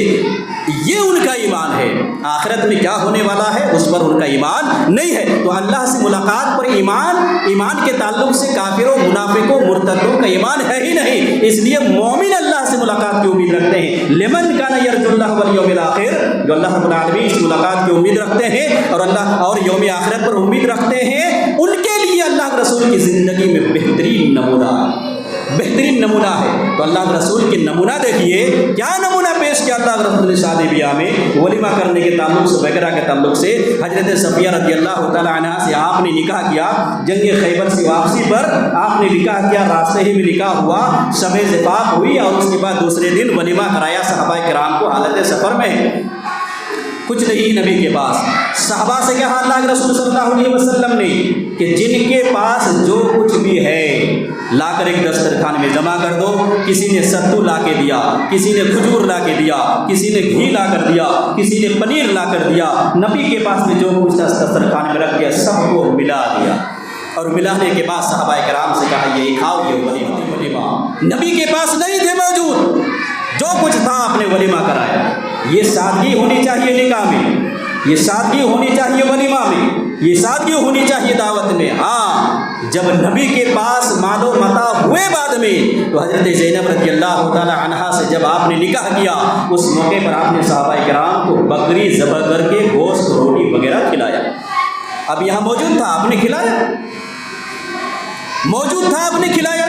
یہ ان کا ایمان ہے۔ آخرت میں کیا ہونے والا ہے اس پر ان کا ایمان نہیں ہے۔ تو اللہ سے ملاقات پر ایمان کے تعلق سے کافروں، منافقوں، مرتدوں کا ایمان ہے ہی نہیں، اس لیے مومن اللہ سے ملاقات کی امید رکھتے ہیں۔ لمن کان یرجو اللہ والیوم الآخر، جو اللہ رب العالمین سے ملاقات کی امید رکھتے ہیں اور اللہ اور یوم آخرت پر امید رکھتے ہیں، ان کے لیے اللہ کے رسول کی زندگی میں بہترین نمونہ ہے۔ تو اللہ کے رسول کے نمونہ دیکھیے، کیا نمونہ پیش کیا اللہ کے رسول نے شادی بیاہ میں، ولیمہ کرنے کے تعلق سے، وغیرہ کے تعلق سے۔ حضرت صفیہ رضی اللہ تعالی عنہا سے آپ نے نکاح کیا، جنگ خیبر سے واپسی پر آپ نے نکاح کیا، راستے ہی میں نکاح ہوا، شب زفاف ہوئی، اور اس کے بعد دوسرے دن ولیمہ کرایا صحابہ کرام کو حالت سفر میں۔ کچھ نہیں نبی کے پاس، صحابہ سے کہا اللہ کے رسول صلی اللہ علیہ وسلم نے کہ جن کے پاس جو کچھ بھی ہے لا کر ایک دسترخوان میں جمع کر دو۔ کسی نے ستو لا کے دیا، کسی نے کھجور لا کے دیا، کسی نے گھی لا کر دیا، کسی نے پنیر لا کر دیا، نبی کے پاس میں جو کچھ تھا دسترخوان میں رکھ دیا، سب کو ملا دیا، اور ملانے کے بعد صحابہ کرام سے کہا یہ کھاؤ، یہ ولیمہ۔ نبی کے پاس نہیں تھے موجود، جو کچھ تھا آپ نے ولیمہ کرایا۔ یہ سادگی ہونی چاہیے نکاح میں، یہ سادگی ہونی چاہیے ولیمہ میں، یہ سادگی ہونی چاہیے دعوت میں۔ ہاں، جب نبی کے پاس مال و متاع ہوئے بعد میں، تو حضرت زینب رضی اللہ تعالی عنہا سے جب آپ نے نکاح کیا، اس موقع پر آپ نے صحابہ کرام کو بکری ذبح کر کے گوشت، روٹی وغیرہ کھلایا۔ اب یہاں موجود تھا، آپ نے کھلایا، موجود تھا، آپ نے کھلایا۔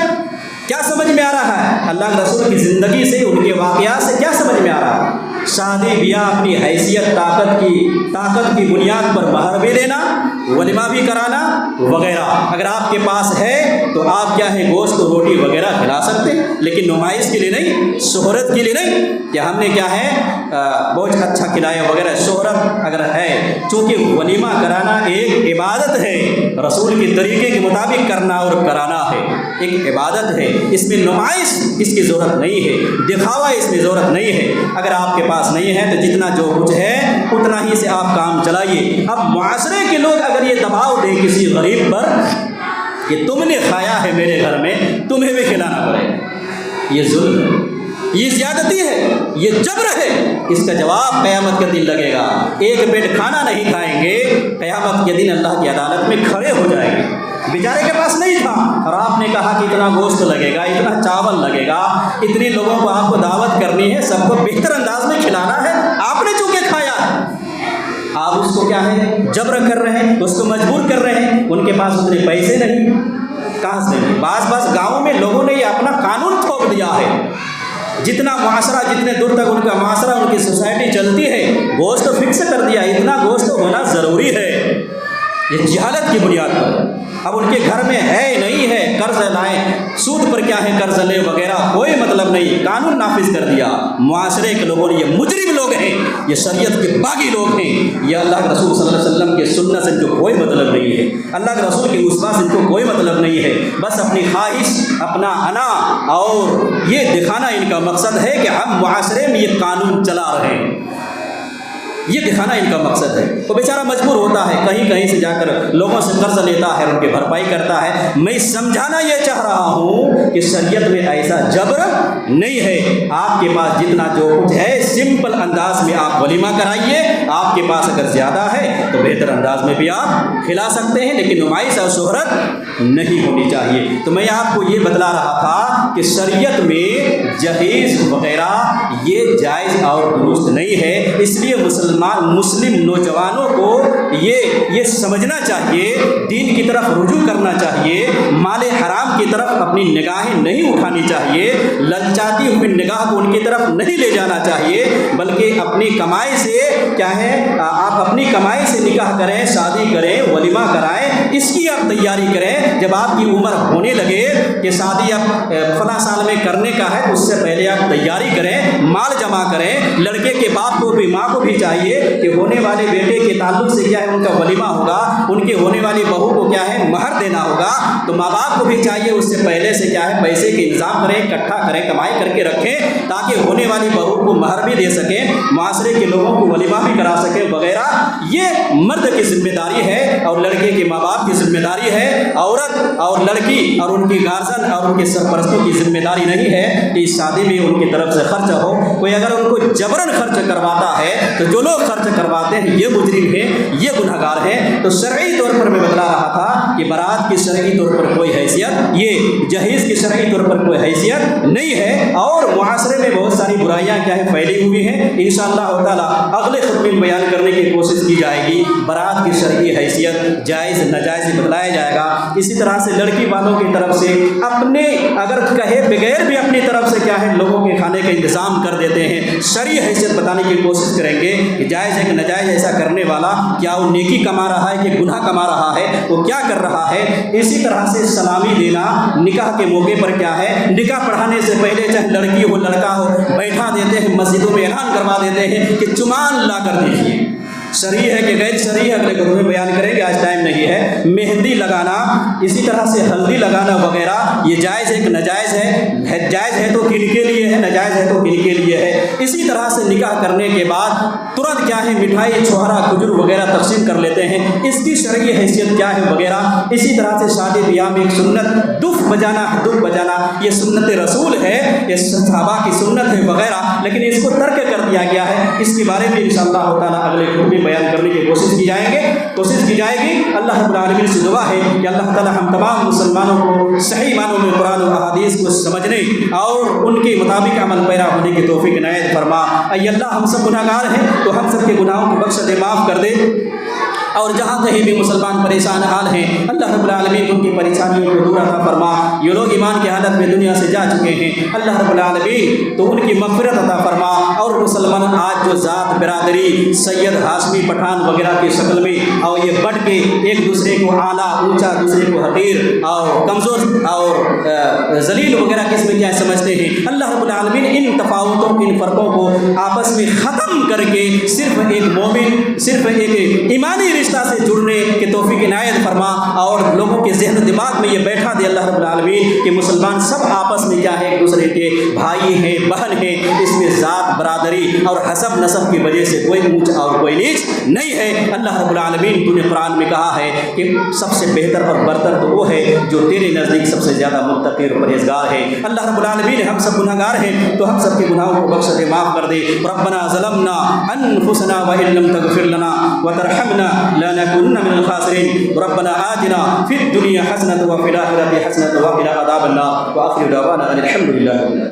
کیا سمجھ میں آ رہا ہے؟ اللہ کے رسول کی زندگی سے، ان کے واقعات سے کیا سمجھ میں آ رہا ہے؟ شادی بیاہ اپنی حیثیت، طاقت کی بنیاد پر مہر بھی دینا، ولیمہ بھی کرانا وغیرہ۔ اگر آپ کے پاس ہے تو آپ کیا ہے، گوشت، روٹی وغیرہ کھلا سکتے ہیں، لیکن نمائش کے لیے نہیں، شہرت کے لیے نہیں کہ ہم نے کیا ہے بہت اچھا کھلایا وغیرہ۔ شہرت اگر ہے، چونکہ ولیمہ کرانا ایک عبادت ہے، رسول کے طریقے کے مطابق کرنا اور کرانا ہے، ایک عبادت ہے، اس میں نمائش اس کی ضرورت نہیں ہے، دکھاوا اس میں ضرورت نہیں ہے۔ اگر آپ کے پاس نہیں ہے تو جتنا جو کچھ ہے اتنا ہی سے آپ کام چلائیے۔ اب معاشرے کے لوگ اگر یہ دباؤ دیں کسی غریب پر کہ تم نے کھایا ہے میرے گھر میں، تمہیں بھی کھلانا پڑے گا، یہ ظلم ہے، یہ زیادتی ہے، یہ جبر ہے۔ اس کا جواب قیامت کے دن لگے گا۔ ایک پیٹ کھانا نہیں کھائیں گے، قیامت کے دن اللہ کی عدالت میں کھڑے ہو جائیں گے۔ بیچارے کے پاس نہیں تھا، اور آپ نے کہا کہ اتنا گوشت لگے گا، اتنا چاول لگے گا، اتنے لوگوں کو آپ کو دعوت کرنی ہے، سب کو بہتر انداز میں کھلانا ہے، آپ نے چونکہ کھایا، آپ اس کو کیا ہے جبر کر رہے ہیں، اس کو مجبور کر رہے ہیں۔ ان کے پاس اتنے پیسے نہیں، کہاں سے نہیں؟ بعض گاؤں میں لوگوں نے یہ اپنا قانون تھوپ دیا ہے، جتنا معاشرہ، جتنے دور تک ان کا معاشرہ، ان کی سوسائٹی چلتی ہے، گوشت فکس کر دیا، اتنا گوشت ہونا ضروری ہے، یہ جہالت کی بنیاد پر۔ اب ان کے گھر میں ہے نہیں ہے، قرض لائیں، سود پر کیا ہے قرض لے وغیرہ، کوئی مطلب نہیں، قانون نافذ کر دیا۔ معاشرے کے لوگوں نے، یہ مجرم لوگ ہیں، یہ شریعت کے باغی لوگ ہیں، یہ اللہ کے رسول صلی اللہ علیہ وسلم کے سنت سے ان کو کوئی مطلب نہیں ہے، اللہ کے رسول کے اسوہ سے ان کو کوئی مطلب نہیں ہے، بس اپنی خواہش، اپنا انا اور یہ دکھانا ان کا مقصد ہے کہ ہم معاشرے میں یہ قانون چلا رہے ہیں۔ یہ دکھانا ان کا مقصد ہے۔ وہ بیچارہ مجبور ہوتا ہے، کہیں کہیں سے جا کر لوگوں سے قرض لیتا ہے، ان کی بھرپائی کرتا ہے۔ میں سمجھانا یہ چاہ رہا ہوں کہ شریعت میں ایسا جبر نہیں ہے۔ آپ کے پاس جتنا جو کچھ ہے سمپل انداز میں آپ ولیمہ کرائیے، آپ کے پاس اگر زیادہ ہے تو بہتر انداز میں بھی آپ کھلا سکتے ہیں، لیکن نمائش اور شہرت نہیں ہونی چاہیے۔ تو میں آپ کو یہ بتلا رہا تھا کہ شریعت میں جہیز وغیرہ یہ جائز اور درست نہیں ہے۔ اس لیے مسلم نوجوانوں کو یہ سمجھنا چاہیے، دین کی طرف رجوع کرنا چاہیے، مال حرام کی طرف اپنی نگاہیں نہیں اٹھانی چاہیے، للچاتی ہوئی نگاہ کو ان کی طرف نہیں لے جانا چاہیے، بلکہ اپنی کمائی سے کیا ہے، آپ اپنی کمائی سے نکاح کریں، شادی کریں، ولیمہ کرائیں، اس کی آپ تیاری کریں۔ جب آپ کی عمر ہونے لگے کہ شادی اب فلاں سال میں کرنے کا ہے، اس سے پہلے آپ تیاری کریں، مال جمع کریں۔ لڑکے کے باپ کو بھی، ماں کو بھی چاہیے کہ ہونے والے بیٹے کے تعلق سے کیا ہے ان کا ولیمہ ہوگا، ان کے ہونے والی بہو کو کیا ہے مہر دینا ہوگا، تو ماں باپ کو بھی چاہیے اس سے پہلے سے کیا ہے پیسے کے انتظام کریں، اکٹھا کریں، کمائی کر کے رکھیں، تاکہ ہونے والی بہو کو مہر بھی دے سکیں، معاشرے کے لوگوں کو ولیمہ بھی کرا سکیں وغیرہ۔ یہ مرد کی ذمہ داری ہے اور لڑکے کے ماں باپ کی ذمہ داری ہے۔ عورت اور لڑکی اور ان کی گارجن اور ان کے سرپرستوں کی ذمہ داری نہیں ہے کہ اس شادی میں ان کی طرف سے خرچ ہو۔ کوئی اگر ان کو جبرن خرچ کرواتا ہے تو جو لوگ خرچ کرواتے ہیں یہ مجرم ہیں، یہ گنہگار ہیں۔ تو شرعی طور پر میں بتلا رہا تھا کہ بارات کی شرعی طور پر کوئی حیثیت، یہ جہیز کی شرعی طور پر کوئی حیثیت نہیں ہے، اور معاشرے میں بہت ساری برائیاں کیا ہے پھیلی ہوئی ہیں۔ انشاءاللہ تعالیٰ اگلے خطبے میں بیان کرنے کی کوشش کی جائے گی، بارات کی شرعی حیثیت، جائز ناجائز بتلایا جائے گا۔ اسی طرح سے لڑکی والوں کی طرف سے اپنے اگر کہے بغیر بھی اپنی طرف سے کیا ہے لوگوں کے کھانے کا انتظام کر دیتے ہیں، شرعی حیثیت بتانے کی کوشش کریں گے کہ جائز ہے کہ ناجائز ایسا کرنے والا کیا وہ نیکی کما رہا ہے کہ گناہ کما رہا ہے، وہ کیا کر رہا ہے۔ اسی طرح سے سلامی دینا نکاح کے موقع پر کیا ہے، نکاح پڑھانے سے پہلے چاہے لڑکی ہو لڑکا ہو بیٹھا دیتے ہیں، مسجدوں میں اعلان کروا دیتے ہیں کہ چمان لا کر دیجیے۔ شرعی ہے کہ غیر شرعی ہے اگلے خطبے میں بیان کریں گے، آج ٹائم نہیں ہے۔ مہندی لگانا، اسی طرح سے ہلدی لگانا وغیرہ یہ جائز ہے کہ ناجائز ہے؟ جائز ہے تو کن کے لیے ہے، ناجائز ہے تو کن کے لیے ہے۔ اسی طرح سے نکاح کرنے کے بعد ترنت کیا ہے مٹھائی چھوہرا کھجور وغیرہ تقسیم کر لیتے ہیں، اس کی شرعی حیثیت کیا ہے وغیرہ۔ اسی طرح سے شادی بیاہ میں ایک سنت دف بجانا، دف بجانا یہ سنت رسول ہے، یہ صحابہ کی سنت ہے وغیرہ، لیکن اس کو ترک کر دیا گیا ہے۔ اس کے بارے میں انشاءاللہ تعالیٰ اگلے خطبے بیان کرنے کی کوشش کی جائے گی۔ اللہ رب العالمین سے دعا ہے کہ اللہ تعالی ہم تمام مسلمانوں کو صحیح معنوں میں قرآن و احادیث کو سمجھنے اور ان کے مطابق عمل پیرا ہونے کی توفیق عنایت فرما۔ اے اللہ ہم سب گناہگار ہیں تو ہم سب کے گناہوں کو بخش دے، معاف کر دے، اور جہاں کہیں بھی مسلمان پریشان حال ہیں اللہ رب العالمین ان کی پریشانیوں کو دور عطا فرما۔ یہ لوگ ایمان کی حالت میں دنیا سے جا چکے ہیں، اللہ رب العالمین تو ان کی مغفرت عطا فرما۔ اور مسلمان آج جو ذات برادری سید ہاشمی پٹھان وغیرہ کی شکل میں اور یہ بڑھ کے ایک دوسرے کو اعلیٰ اونچا، دوسرے کو حقیر اور کمزور اور ذلیل وغیرہ کس میں کیا سمجھتے ہیں، اللہ رب العالمین ان تفاوتوں، ان فرقوں کو آپس میں ختم کر کے صرف ایک مومن، صرف ایک ایمانی رشتہ سے جڑنے کی توفیق عنایت فرما، اور لوگوں کے ذہن دماغ میں یہ بیٹھا دے اللہ رب العالمین کہ مسلمان سب آپس میں کیا ہے ایک دوسرے کے بھائی ہیں، بہن ہیں، اس میں ذات برادری اور حسب نسب کی وجہ سے کوئی اونچ اور کوئی نیچ نہیں ہے۔ اللہ رب العالمین تو نے قرآن میں کہا ہے کہ سب سے بہتر اور برتر تو وہ ہے جو تیرے نزدیک سب سے زیادہ متقی اور پرہیزگار ہے۔ اللہ رب العالمین ہم سب گناہگار ہیں تو ہم سب کے گناہوں کو بخش دے، معاف کر دے۔ ربنا ظلمنا انفسنا وان لم تغفر لنا وترحمنا لنكن من الخاسرين ربنا آتنا في الدنيا حسنة وفي الآخرة حسنة وقنا عذاب النار وآخر دعوانا أن الحمد لله.